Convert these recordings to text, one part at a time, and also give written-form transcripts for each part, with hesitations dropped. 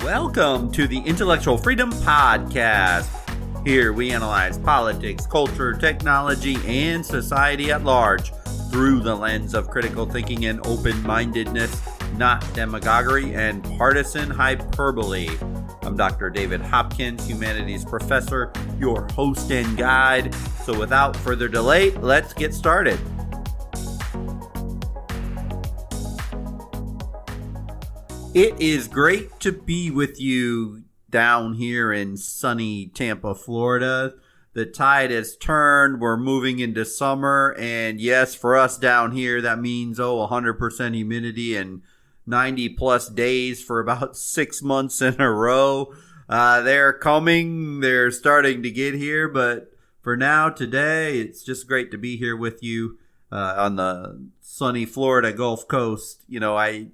Welcome to the Intellectual Freedom Podcast. Here we analyze politics, culture, technology, and society at large through the lens of critical thinking and open-mindedness, not demagoguery and partisan hyperbole. I'm Dr. David Hopkins, humanities professor, your host and guide. So without further delay, let's get started. It is great to be with you down here in sunny Tampa, Florida. The tide has turned. We're moving into summer. And yes, for us down here, that means, 100% humidity and 90 plus days for about 6 months in a row. They're coming. They're starting to get here. But for now, today, it's just great to be here with you on the sunny Florida Gulf Coast. You know, I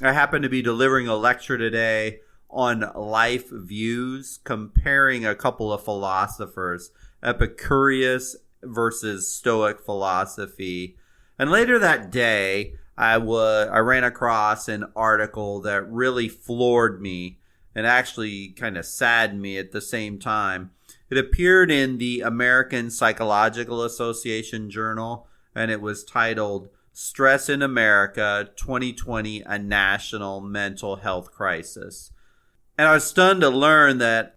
happen to be delivering a lecture today on life views, comparing a couple of philosophers, Epicurean versus Stoic philosophy. And later that day, I ran across an article that really floored me and actually kind of saddened me at the same time. It appeared in the American Psychological Association Journal, and it was titled Stress in America, 2020, a National Mental Health Crisis. And I was stunned to learn that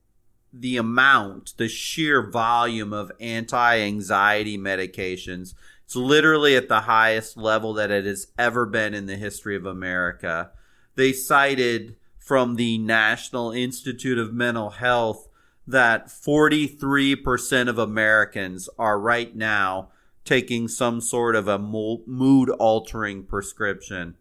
the sheer volume of anti-anxiety medications, it's literally at the highest level that it has ever been in the history of America. They cited from the National Institute of Mental Health that 43% of Americans are right now taking some sort of a mood-altering prescription.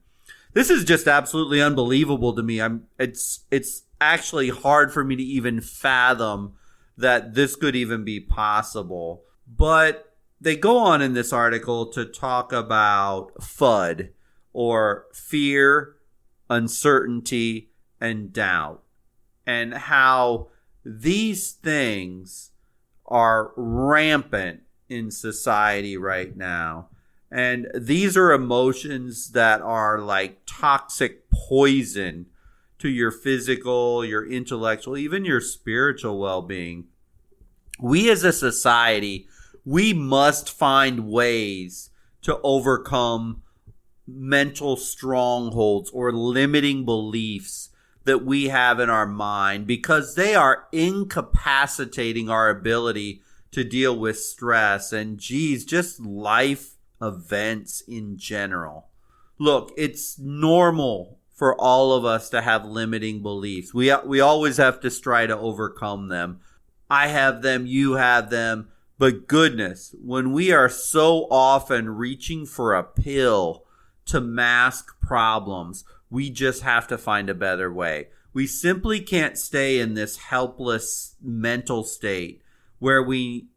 This is just absolutely unbelievable to me. It's actually hard for me to even fathom that this could even be possible. But they go on in this article to talk about FUD, or fear, uncertainty, and doubt, and how these things are rampant in society right now. And these are emotions that are like toxic poison to your physical, your intellectual, even your spiritual well-being. We as a society, we must find ways to overcome mental strongholds or limiting beliefs that we have in our mind, because they are incapacitating our ability to deal with stress and just life events in general. Look, it's normal for all of us to have limiting beliefs. We always have to try to overcome them. I have them, you have them. But goodness, when we are so often reaching for a pill to mask problems, we just have to find a better way. We simply can't stay in this helpless mental state where we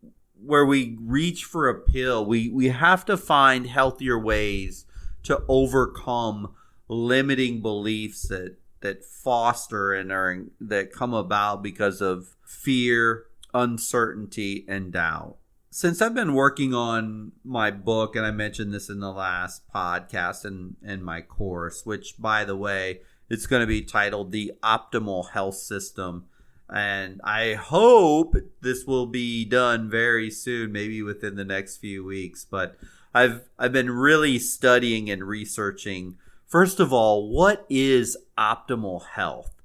reach for a pill. We have to find healthier ways to overcome limiting beliefs that foster and that come about because of fear, uncertainty, and doubt. Since I've been working on my book, and I mentioned this in the last podcast and my course, which, by the way, it's going to be titled The Optimal Health System. And I hope this will be done very soon, maybe within the next few weeks. But I've been really studying and researching, first of all, what is optimal health?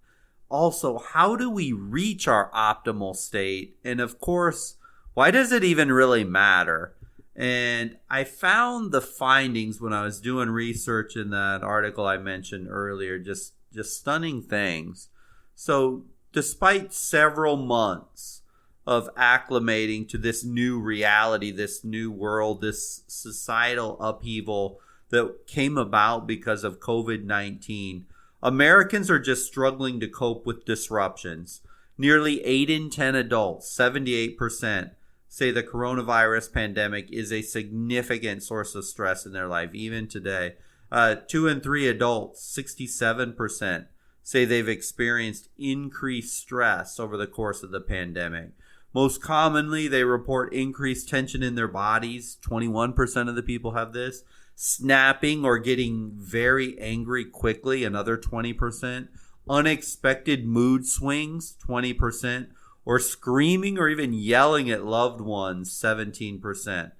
Also, how do we reach our optimal state? And of course, why does it even really matter? And I found the findings when I was doing research in that article I mentioned earlier, just stunning things. So despite several months of acclimating to this new reality, this new world, this societal upheaval that came about because of COVID-19, Americans are just struggling to cope with disruptions. Nearly 8 in 10 adults, 78%, say the coronavirus pandemic is a significant source of stress in their life, even today. 2 in 3 adults, 67%, say they've experienced increased stress over the course of the pandemic. Most commonly, they report increased tension in their bodies. 21% of the people have this. Snapping or getting very angry quickly, another 20%. unexpected mood swings, 20%, or screaming or even yelling at loved ones, 17%.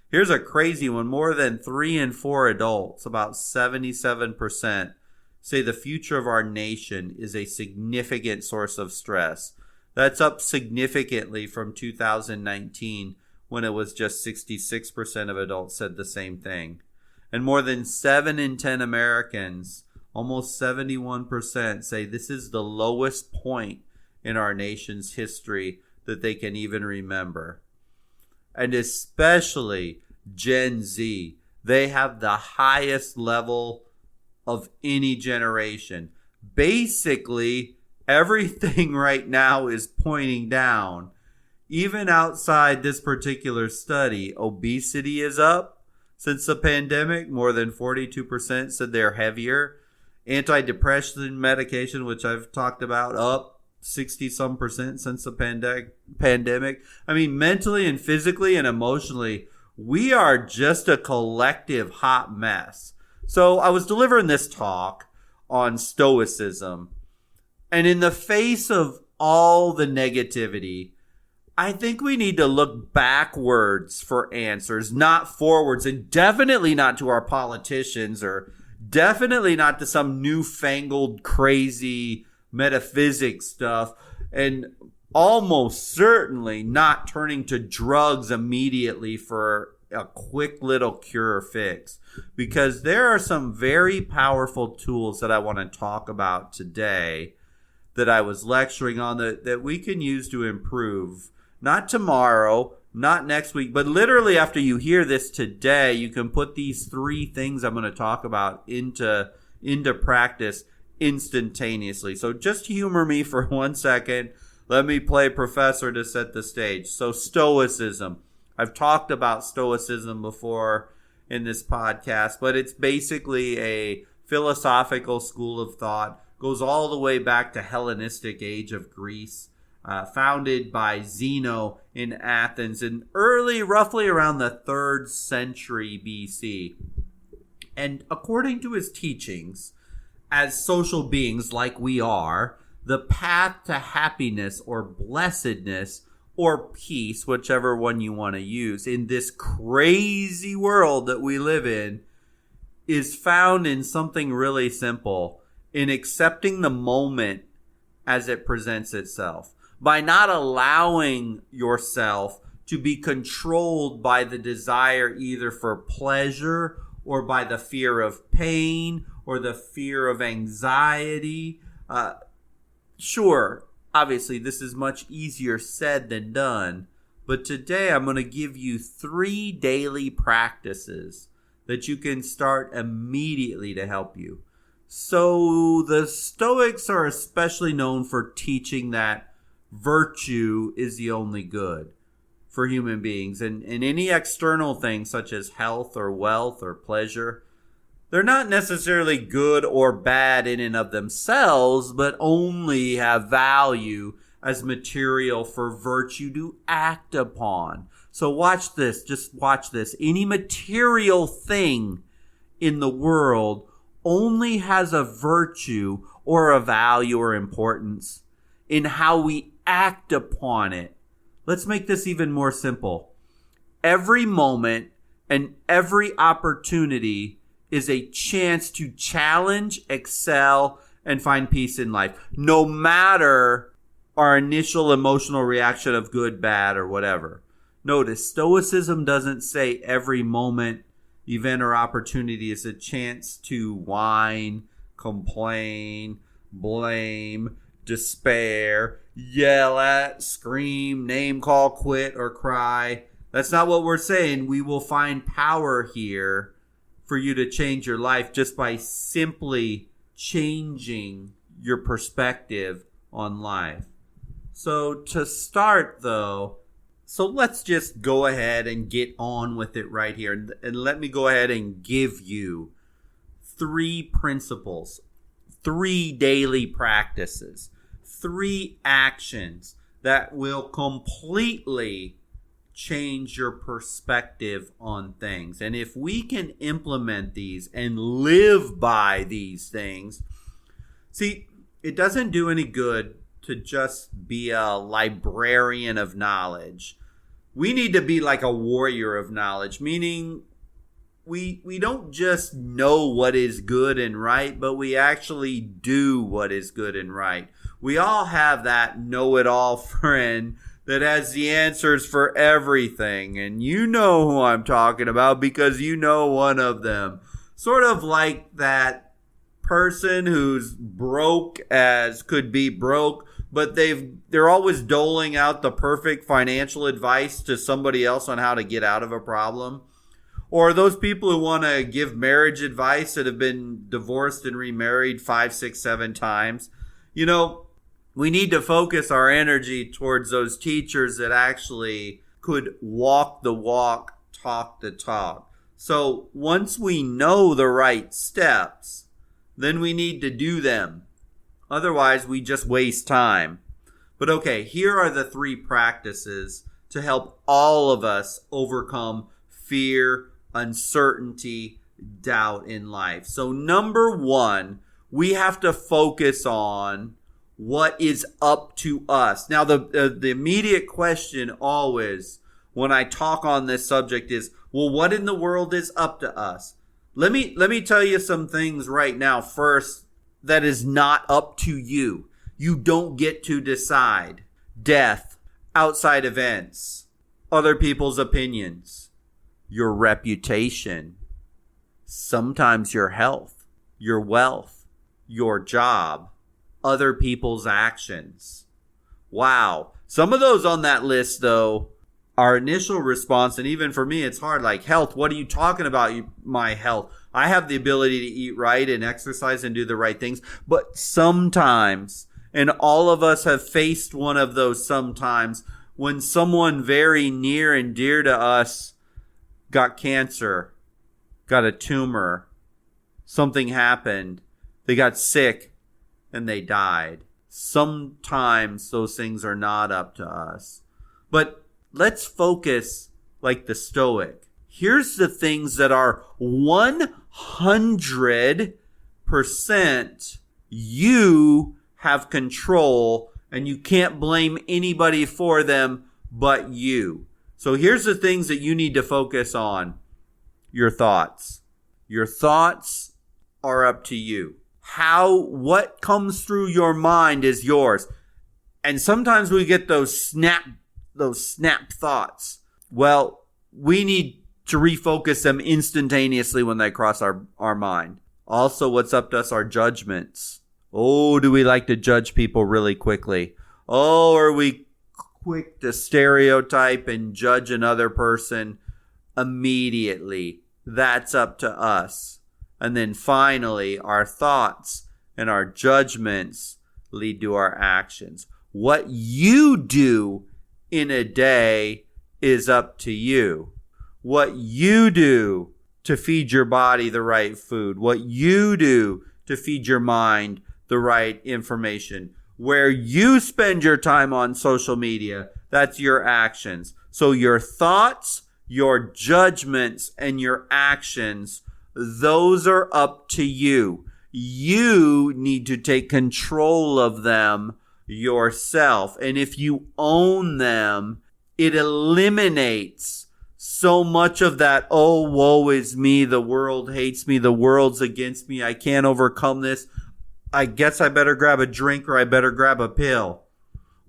Here's a crazy one. More than 3 in 4 adults, about 77%, say the future of our nation is a significant source of stress. That's up significantly from 2019, when it was just 66% of adults said the same thing. And more than 7 in 10 Americans, almost 71%, say this is the lowest point in our nation's history that they can even remember. And especially Gen Z, they have the highest level of any generation. Basically, everything right now is pointing down. Even outside this particular study, obesity is up since the pandemic. More than 42% said they're heavier. Antidepressant medication, which I've talked about, up 60-some% since the pandemic. I mean, mentally and physically and emotionally, we are just a collective hot mess. So I was delivering this talk on Stoicism, and in the face of all the negativity, I think we need to look backwards for answers, not forwards, and definitely not to our politicians, or definitely not to some newfangled crazy metaphysics stuff, and almost certainly not turning to drugs immediately for a quick little cure or fix, because there are some very powerful tools that I want to talk about today that I was lecturing on that we can use to improve. Not tomorrow, not next week, but literally after you hear this today, you can put these 3 things I'm going to talk about into practice instantaneously. So just humor me for 1 second. Let me play professor to set the stage. So Stoicism. I've talked about Stoicism before in this podcast, but it's basically a philosophical school of thought. Goes all the way back to Hellenistic age of Greece. Founded by Zeno in Athens in roughly around the 3rd century BC. And according to his teachings, as social beings like we are, the path to happiness or blessedness or peace, whichever one you want to use, in this crazy world that we live in, is found in something really simple, in accepting the moment as it presents itself. By not allowing yourself to be controlled by the desire either for pleasure or by the fear of pain or the fear of anxiety. Sure, obviously this is much easier said than done, but today I'm going to give you 3 daily practices that you can start immediately to help you. So the Stoics are especially known for teaching that virtue is the only good for human beings, and any external things such as health or wealth or pleasure, they're not necessarily good or bad in and of themselves, but only have value as material for virtue to act upon. So watch this, just watch this. Any material thing in the world only has a virtue or a value or importance in how we act upon it. Let's make this even more simple. Every moment and every opportunity is a chance to challenge, excel, and find peace in life, no matter our initial emotional reaction of good, bad, or whatever. Notice, Stoicism doesn't say every moment, event, or opportunity is a chance to whine, complain, blame, despair, yell at, scream, name call, quit, or cry. That's not what we're saying. We will find power here for you to change your life just by simply changing your perspective on life. So to start though, let's just go ahead and get on with it right here. And let me go ahead and give you 3 principles, 3 daily practices, 3 actions that will completely change your perspective on things. And if we can implement these and live by these things, see, it doesn't do any good to just be a librarian of knowledge. We need to be like a warrior of knowledge, meaning we don't just know what is good and right, but we actually do what is good and right. We all have that know-it-all friend that has the answers for everything, and you know who I'm talking about because you know one of them. Sort of like that person who's broke as could be broke, but they're always doling out the perfect financial advice to somebody else on how to get out of a problem. Or those people who want to give marriage advice that have been divorced and remarried 5, 6, 7 times. You know, we need to focus our energy towards those teachers that actually could walk the walk, talk the talk. So once we know the right steps, then we need to do them. Otherwise, we just waste time. But okay, here are the 3 practices to help all of us overcome fear, uncertainty, doubt in life. So number 1, we have to focus on what is up to us. Now, the immediate question always when I talk on this subject is, well, what in the world is up to us? Let me tell you some things right now first that is not up to you. You don't get to decide. Death, outside events, other people's opinions, your reputation, sometimes your health, your wealth, your job, other people's actions. Wow. Some of those on that list, though, our initial response, and even for me, it's hard, like health. What are you talking about? My health. I have the ability to eat right and exercise and do the right things. But sometimes, and all of us have faced one of those sometimes, when someone very near and dear to us got cancer, got a tumor, something happened, they got sick, and they died. Sometimes those things are not up to us. But let's focus like the Stoic. Here's the things that are 100% you have control, and you can't blame anybody for them but you. So here's the things that you need to focus on. Your thoughts. Your thoughts are up to you. What comes through your mind is yours. And sometimes we get those snap thoughts. Well, we need to refocus them instantaneously when they cross our mind. Also, what's up to us are judgments. Oh, do we like to judge people really quickly? Oh, are we quick to stereotype and judge another person immediately? That's up to us. And then finally, our thoughts and our judgments lead to our actions. What you do in a day is up to you. What you do to feed your body the right food, what you do to feed your mind the right information, where you spend your time on social media, that's your actions. So your thoughts, your judgments, and your actions, those are up to you. You need to take control of them yourself. And if you own them, it eliminates so much of that, oh, woe is me, the world hates me, the world's against me, I can't overcome this. I guess I better grab a drink, or I better grab a pill,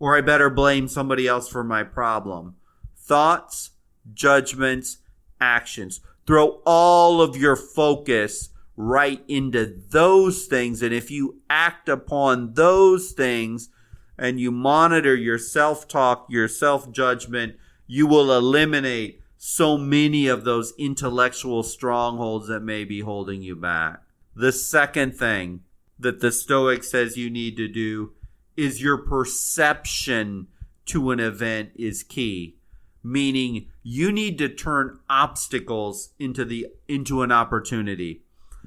or I better blame somebody else for my problem. Thoughts, judgments, actions. Throw all of your focus right into those things. And if you act upon those things and you monitor your self-talk, your self-judgment, you will eliminate so many of those intellectual strongholds that may be holding you back. The second thing that the Stoic says you need to do is your perception to an event is key. Meaning you need to turn obstacles into an opportunity.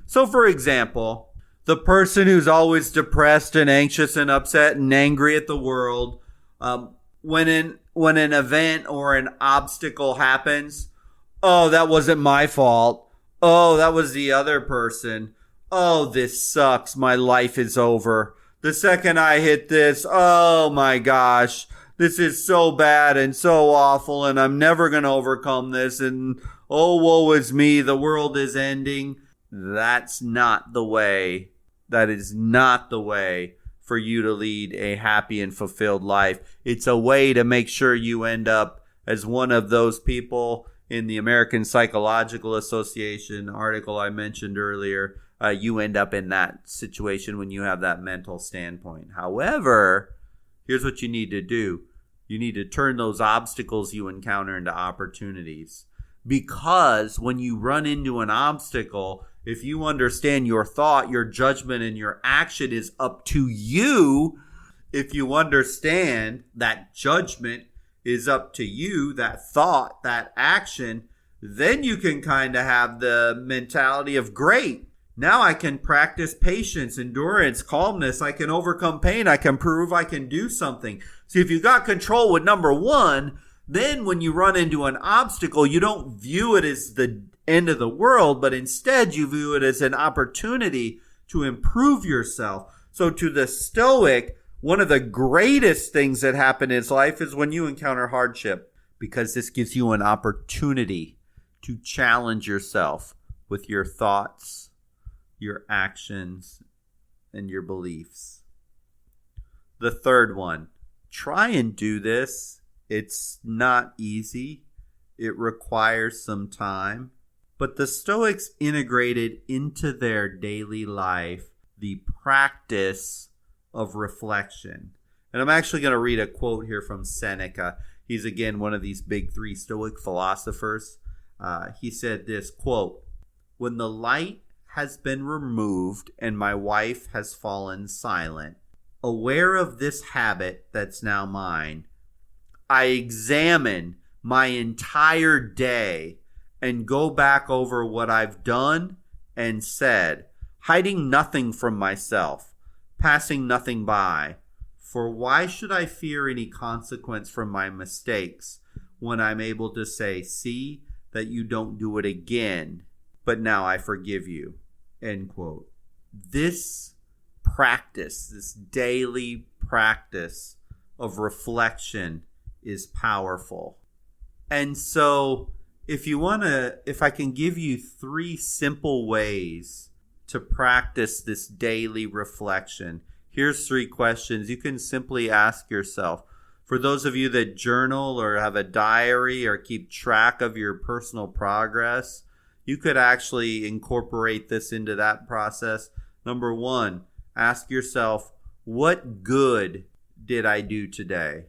So for example, the person who's always depressed and anxious and upset and angry at the world, when an event or an obstacle happens, oh, that wasn't my fault. Oh, that was the other person. Oh, this sucks. My life is over. The second I hit this, oh my gosh, this is so bad and so awful, and I'm never going to overcome this, and oh, woe is me, the world is ending. That's not the way. That is not the way for you to lead a happy and fulfilled life. It's a way to make sure you end up as one of those people in the American Psychological Association article I mentioned earlier. You end up in that situation when you have that mental standpoint. However, here's what you need to do. You need to turn those obstacles you encounter into opportunities. Because when you run into an obstacle, if you understand your thought, your judgment, and your action is up to you, if you understand that judgment is up to you, that thought, that action, then you can kind of have the mentality of, great, now I can practice patience, endurance, calmness. I can overcome pain. I can prove I can do something. See, if you got control with number one, then when you run into an obstacle, you don't view it as the end of the world, but instead you view it as an opportunity to improve yourself. So to the Stoic, one of the greatest things that happen in his life is when you encounter hardship, because this gives you an opportunity to challenge yourself with your thoughts, your actions, and your beliefs. The third one, try and do this. It's not easy. It requires some time. But the Stoics integrated into their daily life the practice of reflection. And I'm actually going to read a quote here from Seneca. He's, again, one of these big three Stoic philosophers. He said this, quote, "When the light has been removed and my wife has fallen silent, aware of this habit that's now mine, I examine my entire day and go back over what I've done and said, hiding nothing from myself, passing nothing by. For why should I fear any consequence from my mistakes when I'm able to say, see that you don't do it again, but now I forgive you." End quote. This practice, this daily practice of reflection is powerful. And so if I can give you 3 simple ways to practice this daily reflection, here's 3 questions you can simply ask yourself. For those of you that journal or have a diary or keep track of your personal progress, you could actually incorporate this into that process. Number 1, ask yourself, what good did I do today?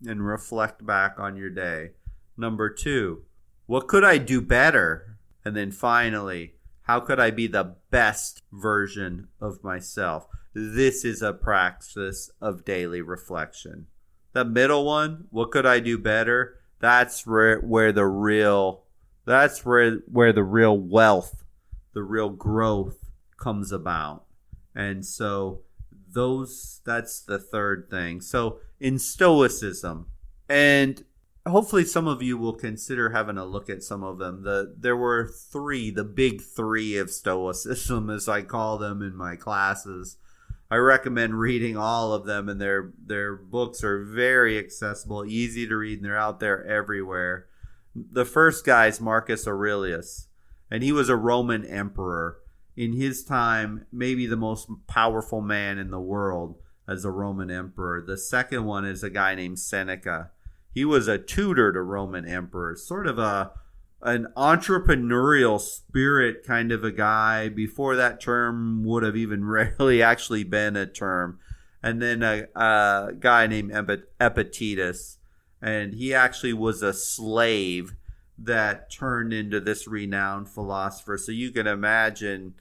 And reflect back on your day. Number 2, what could I do better? And then finally, how could I be the best version of myself? This is a practice of daily reflection. The middle one, what could I do better? That's where the real wealth, the real growth comes about. And so that's the third thing. So in Stoicism, and hopefully some of you will consider having a look at some of them. There were 3, the big 3 of Stoicism, as I call them in my classes. I recommend reading all of them, and their books are very accessible, easy to read, and they're out there everywhere. The first guy is Marcus Aurelius, and he was a Roman emperor. In his time, maybe the most powerful man in the world as a Roman emperor. The second one is a guy named Seneca. He was a tutor to Roman emperors, sort of an entrepreneurial spirit kind of a guy. Before that term would have even really actually been a term. And then a guy named Epictetus. And he actually was a slave that turned into this renowned philosopher. So you can imagine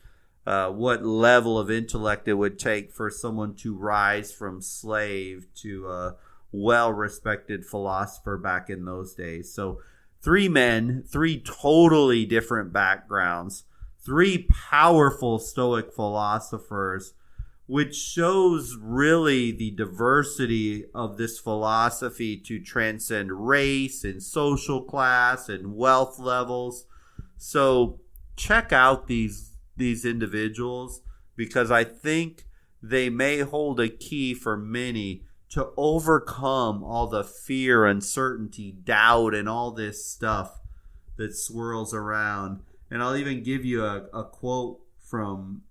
what level of intellect it would take for someone to rise from slave to a well-respected philosopher back in those days. So 3 men, 3 totally different backgrounds, 3 powerful Stoic philosophers, which shows really the diversity of this philosophy to transcend race and social class and wealth levels. So check out these individuals, because I think they may hold a key for many to overcome all the fear, uncertainty, doubt, and all this stuff that swirls around. And I'll even give you a quote from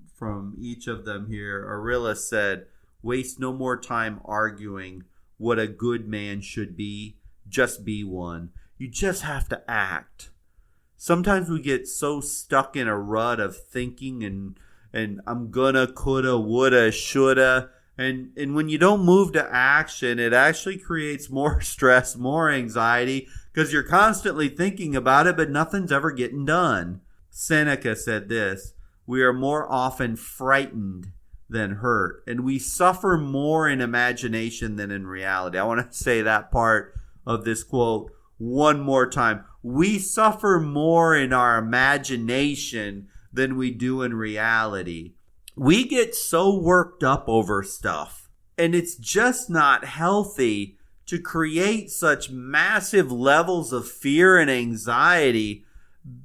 each of them here. Arilla said, "Waste no more time arguing what a good man should be. Just be one." You just have to act. Sometimes we get so stuck in a rut of thinking and I'm gonna, coulda, woulda, shoulda. And when you don't move to action, it actually creates more stress, more anxiety, because you're constantly thinking about it, but nothing's ever getting done. Seneca said this, "We are more often frightened than hurt, and we suffer more in imagination than in reality." I want to say that part of this quote one more time. We suffer more in our imagination than we do in reality. We get so worked up over stuff, and it's just not healthy to create such massive levels of fear and anxiety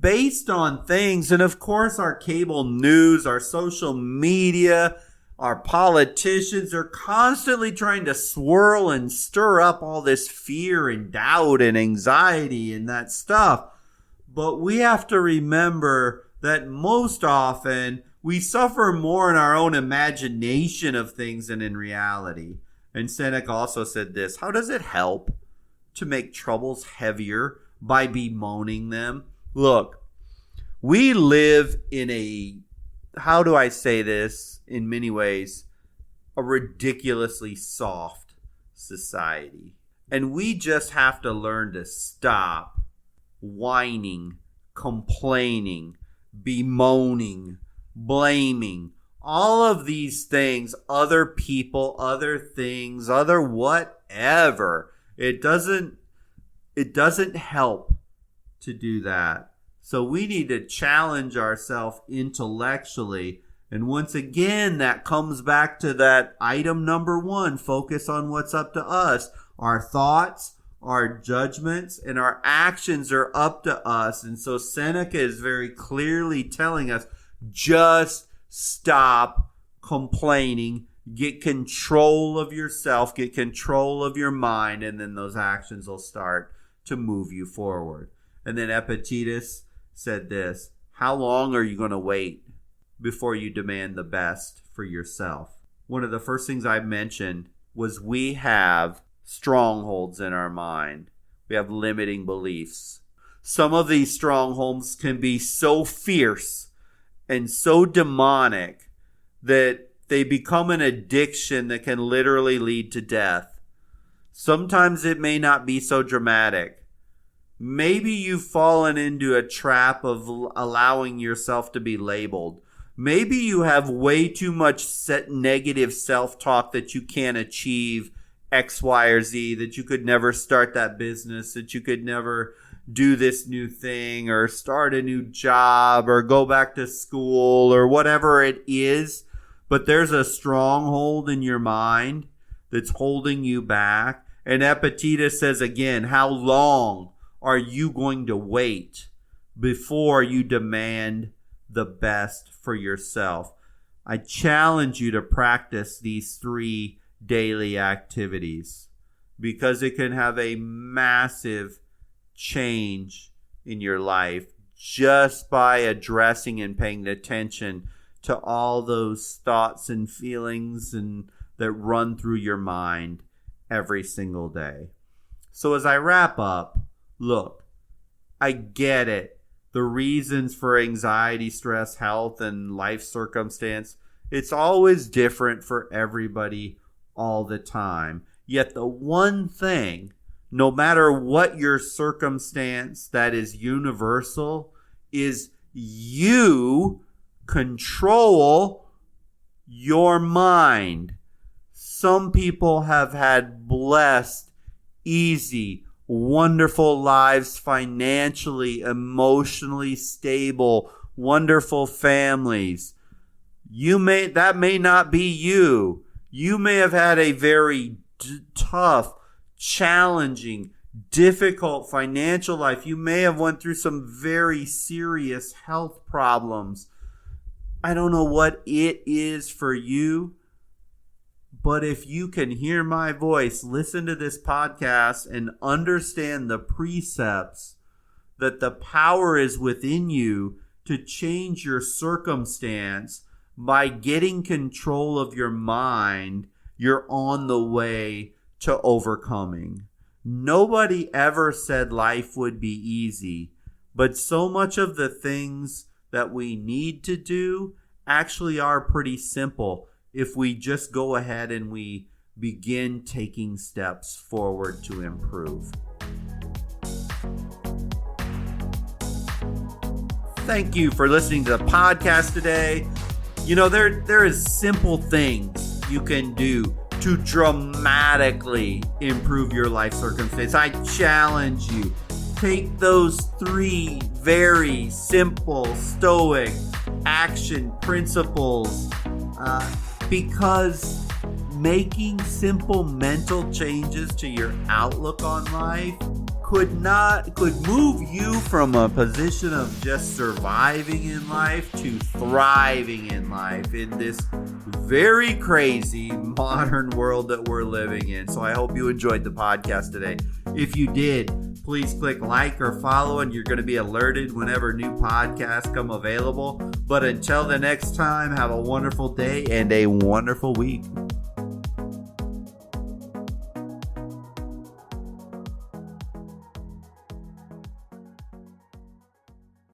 based on things. And of course, our cable news, our social media, our politicians are constantly trying to swirl and stir up all this fear and doubt and anxiety and that stuff. But we have to remember that most often we suffer more in our own imagination of things than in reality. And Seneca also said this, "How does it help to make troubles heavier by bemoaning them?" Look, we live in a, how do I say this in many ways, a ridiculously soft society. And we just have to learn to stop whining, complaining, bemoaning, blaming, all of these things, other people, other things, other whatever. It doesn't help to do that. So we need to challenge ourselves intellectually. And once again, that comes back to that item number 1, focus on what's up to us. Our thoughts, our judgments, and our actions are up to us. And so Seneca is very clearly telling us, just stop complaining, get control of yourself, get control of your mind, and then those actions will start to move you forward. And then Epictetus said this, "How long are you going to wait before you demand the best for yourself?" One of the first things I mentioned was we have strongholds in our mind. We have limiting beliefs. Some of these strongholds can be so fierce and so demonic that they become an addiction that can literally lead to death. Sometimes it may not be so dramatic. Maybe you've fallen into a trap of allowing yourself to be labeled. Maybe you have way too much negative self-talk that you can't achieve X, Y, or Z, that you could never start that business, that you could never do this new thing or start a new job or go back to school or whatever it is. But there's a stronghold in your mind that's holding you back. And Epictetus says again, how long are you going to wait before you demand the best for yourself? I challenge you to practice these 3 daily activities because it can have a massive change in your life just by addressing and paying attention to all those thoughts and feelings that run through your mind every single day. So as I wrap up, look, I get it. The reasons for anxiety, stress, health, and life circumstance, it's always different for everybody all the time. Yet the one thing, no matter what your circumstance, that is universal, is you control your mind. Some people have had blessed, easy, wonderful lives, financially, emotionally stable, wonderful families. That may not be you. You may have had a very tough, challenging, difficult financial life. You may have went through some very serious health problems. I don't know what it is for you, But if you can hear my voice, listen to this podcast, and understand the precepts that the power is within you to change your circumstance by getting control of your mind, you're on the way to overcoming. Nobody ever said life would be easy, but so much of the things that we need to do actually are pretty simple if we just go ahead and we begin taking steps forward to improve. Thank you for listening to the podcast today. You know, there is simple things you can do to dramatically improve your life circumstance. I challenge you, take those 3 very simple Stoic action principles, because making simple mental changes to your outlook on life could move you from a position of just surviving in life to thriving in life in this very crazy modern world that we're living in. So I hope you enjoyed the podcast today. If you did, please click like or follow, and you're going to be alerted whenever new podcasts come available. But until the next time, have a wonderful day and a wonderful week.